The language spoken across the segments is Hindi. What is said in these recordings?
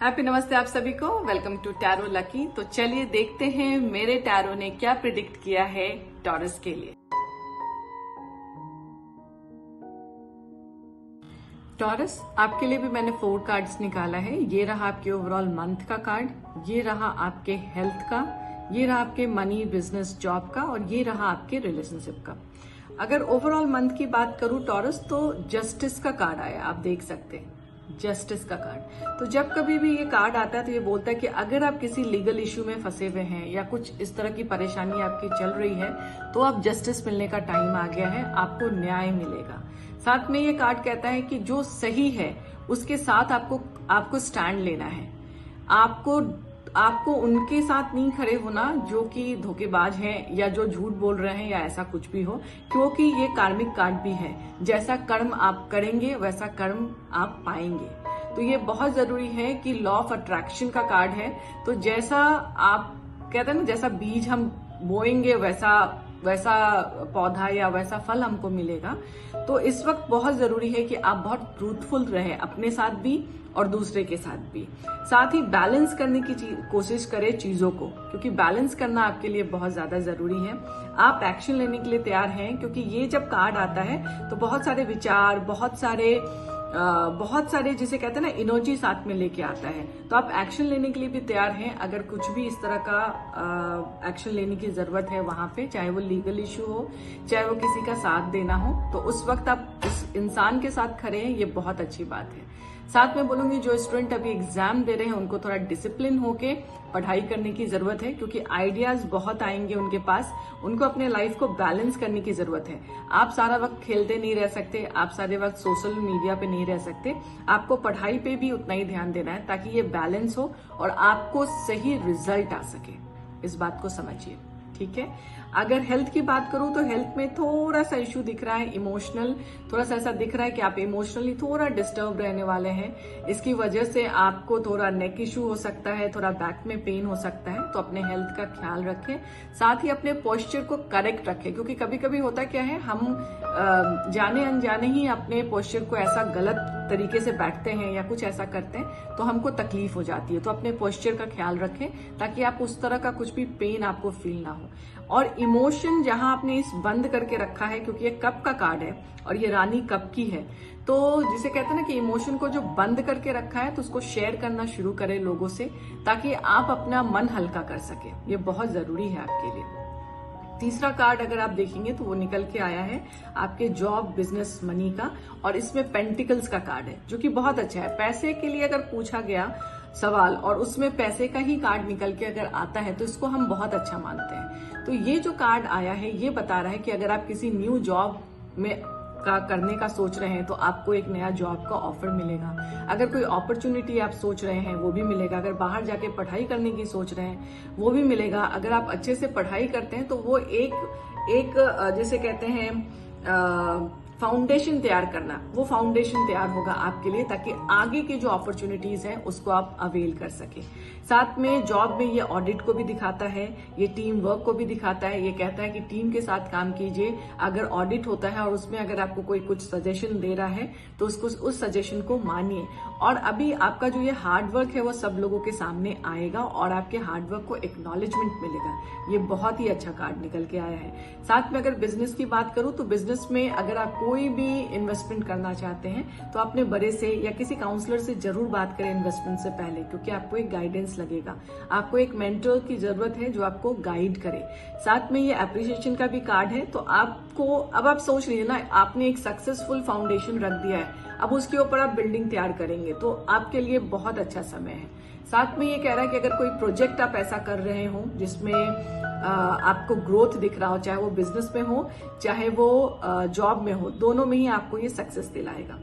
हैप्पी नमस्ते आप सभी को। Welcome to Tarot Lucky. तो चलिए देखते हैं मेरे टैरो ने क्या प्रिडिक्ट किया है टॉरस के लिए। टॉरस, आपके लिए भी मैंने 4 कार्ड्स निकाला है। ये रहा आपके ओवरऑल मंथ का कार्ड, ये रहा आपके हेल्थ का, ये रहा आपके मनी बिजनेस जॉब का और ये रहा आपके रिलेशनशिप का। अगर ओवरऑल मंथ की बात करूं टॉरस, तो जस्टिस का कार्ड आया, आप देख सकते हैं जस्टिस का कार्ड। तो जब कभी भी ये कार्ड आता है तो ये बोलता है कि अगर आप किसी लीगल इश्यू में फंसे हुए हैं या कुछ इस तरह की परेशानी आपकी चल रही है तो अब जस्टिस मिलने का टाइम आ गया है, आपको न्याय मिलेगा। साथ में ये कार्ड कहता है कि जो सही है उसके साथ आपको स्टैंड लेना है। आपको उनके साथ नहीं खड़े होना जो कि धोखेबाज हैं या जो झूठ बोल रहे हैं या ऐसा कुछ भी हो, क्योंकि ये कार्मिक कार्ड भी है। जैसा कर्म आप करेंगे वैसा कर्म आप पाएंगे। तो ये बहुत जरूरी है कि लॉ ऑफ अट्रैक्शन का कार्ड है। तो जैसा आप कहते हैं ना, जैसा बीज हम बोएंगे वैसा पौधा या वैसा फल हमको मिलेगा। तो इस वक्त बहुत जरूरी है कि आप बहुत ट्रूथफुल रहे, अपने साथ भी और दूसरे के साथ भी। साथ ही बैलेंस करने की कोशिश करें चीजों को, क्योंकि बैलेंस करना आपके लिए बहुत ज्यादा जरूरी है। आप एक्शन लेने के लिए तैयार हैं, क्योंकि ये जब कार्ड आता है तो बहुत सारे विचार, बहुत सारे जिसे कहते हैं ना एनर्जी साथ में लेके आता है। तो आप एक्शन लेने के लिए भी तैयार हैं। अगर कुछ भी इस तरह का एक्शन लेने की जरूरत है वहां पे, चाहे वो लीगल इश्यू हो, चाहे वो किसी का साथ देना हो, तो उस वक्त आप उस इंसान के साथ खड़े हैं, ये बहुत अच्छी बात है। साथ में बोलूंगी जो स्टूडेंट अभी एग्जाम दे रहे हैं उनको थोड़ा डिसिप्लिन होके पढ़ाई करने की जरूरत है, क्योंकि आइडियाज बहुत आएंगे उनके पास। उनको अपने लाइफ को बैलेंस करने की जरूरत है। आप सारा वक्त खेलते नहीं रह सकते, आप सारे वक्त सोशल मीडिया पे नहीं रह सकते। आपको पढ़ाई पे भी उतना ही ध्यान देना है ताकि ये बैलेंस हो और आपको सही रिजल्ट आ सके। इस बात को समझिए, ठीक है। अगर हेल्थ की बात करूं तो हेल्थ में थोड़ा सा इश्यू दिख रहा है, इमोशनल थोड़ा सा ऐसा दिख रहा है कि आप इमोशनली थोड़ा डिस्टर्ब रहने वाले हैं। इसकी वजह से आपको थोड़ा नेक इश्यू हो सकता है, थोड़ा बैक में पेन हो सकता है। तो अपने हेल्थ का ख्याल रखें, साथ ही अपने पोस्चर को करेक्ट रखें, क्योंकि कभी कभी होता क्या है, हम जाने अनजाने ही अपने पोस्चर को ऐसा गलत तरीके से बैठते हैं या कुछ ऐसा करते हैं तो हमको तकलीफ हो जाती है। तो अपने पोस्चर का ख्याल रखें ताकि आप उस तरह का कुछ भी पेन आपको फील ना हो। और इमोशन जहां आपने इस बंद करके रखा है, क्योंकि ये कप का कार्ड है और ये रानी कप की है, तो जिसे कहते हैं ना कि इमोशन को जो बंद करके रखा है तो उसको शेयर करना शुरू करें लोगों से, ताकि आप अपना मन हल्का कर सके। ये बहुत जरूरी है आपके लिए। तीसरा कार्ड अगर आप देखेंगे तो वो निकल के आया है आपके जॉब बिजनेस मनी का, और इसमें पेंटिकल्स का कार्ड है जो कि बहुत अच्छा है। पैसे के लिए अगर पूछा गया सवाल और उसमें पैसे का ही कार्ड निकल के अगर आता है तो इसको हम बहुत अच्छा मानते हैं। तो ये जो कार्ड आया है ये बता रहा है कि अगर आप किसी न्यू जॉब में करने का सोच रहे हैं तो आपको एक नया जॉब का ऑफर मिलेगा। अगर कोई अपॉर्चुनिटी आप सोच रहे हैं वो भी मिलेगा। अगर बाहर जाके पढ़ाई करने की सोच रहे हैं वो भी मिलेगा। अगर आप अच्छे से पढ़ाई करते हैं तो वो एक जैसे कहते हैं फाउंडेशन तैयार करना, वो फाउंडेशन तैयार होगा आपके लिए, ताकि आगे की जो अपॉर्चुनिटीज हैं उसको आप अवेल कर सके। साथ में जॉब में ये ऑडिट को भी दिखाता है, ये टीम वर्क को भी दिखाता है। ये कहता है कि टीम के साथ काम कीजिए। अगर ऑडिट होता है और उसमें अगर आपको कोई कुछ सजेशन दे रहा है तो उसको उस सजेशन को मानिए। और अभी आपका जो ये हार्डवर्क है वो सब लोगों के सामने आएगा और आपके हार्डवर्क को एक्नॉलेजमेंट मिलेगा। ये बहुत ही अच्छा कार्ड निकल के आया है। साथ में अगर बिजनेस की बात करूं तो बिजनेस में अगर आप कोई भी इन्वेस्टमेंट करना चाहते हैं तो अपने बड़े से या किसी काउंसलर से जरूर बात करें इन्वेस्टमेंट से पहले, क्योंकि आपको एक गाइडेंस लगेगा। आपको एक मेंटर की जरूरत है जो आपको गाइड करे। साथ में ये अप्रिसिएशन का भी कार्ड है। तो आपको अब आप सोच लीजिए ना, आपने एक सक्सेसफुल फाउंडेशन रख दिया है, अब उसके ऊपर आप बिल्डिंग तैयार करेंगे तो आपके लिए बहुत अच्छा समय है। साथ में ये कह रहा है कि अगर कोई प्रोजेक्ट आप ऐसा कर रहे हो जिसमें आपको ग्रोथ दिख रहा हो, चाहे वो बिजनेस में हो चाहे वो जॉब में हो, दोनों में ही आपको ये सक्सेस दिलाएगा।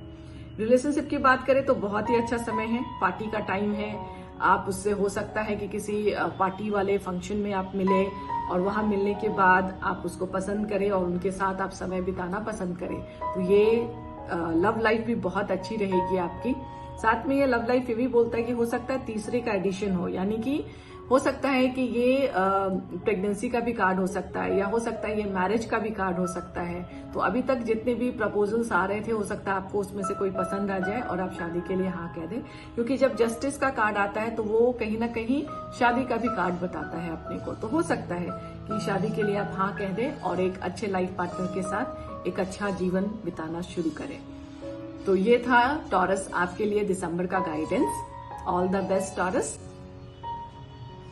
रिलेशनशिप की बात करें तो बहुत ही अच्छा समय है, पार्टी का टाइम है। आप उससे हो सकता है कि किसी पार्टी वाले फंक्शन में आप मिले और वहां मिलने के बाद आप उसको पसंद करें और उनके साथ आप समय बिताना पसंद करें। तो ये लव लाइफ भी बहुत अच्छी रहेगी आपकी। साथ में ये लव लाइफ ये भी बोलता है कि हो सकता है तीसरे का एडिशन हो, यानी कि हो सकता है कि ये प्रेगनेंसी का भी कार्ड हो सकता है, या हो सकता है ये मैरिज का भी कार्ड हो सकता है। तो अभी तक जितने भी प्रपोजल्स आ रहे थे, हो सकता है आपको उसमें से कोई पसंद आ जाए और आप शादी के लिए हाँ कह दें, क्योंकि जब जस्टिस का कार्ड आता है तो वो कहीं ना कहीं शादी का भी कार्ड बताता है अपने को। तो हो सकता है कि शादी के लिए आप हाँ कह दें और एक अच्छे लाइफ पार्टनर के साथ एक अच्छा जीवन बिताना शुरू करें। तो ये था टॉरस आपके लिए दिसंबर का guidance. All the best taurus.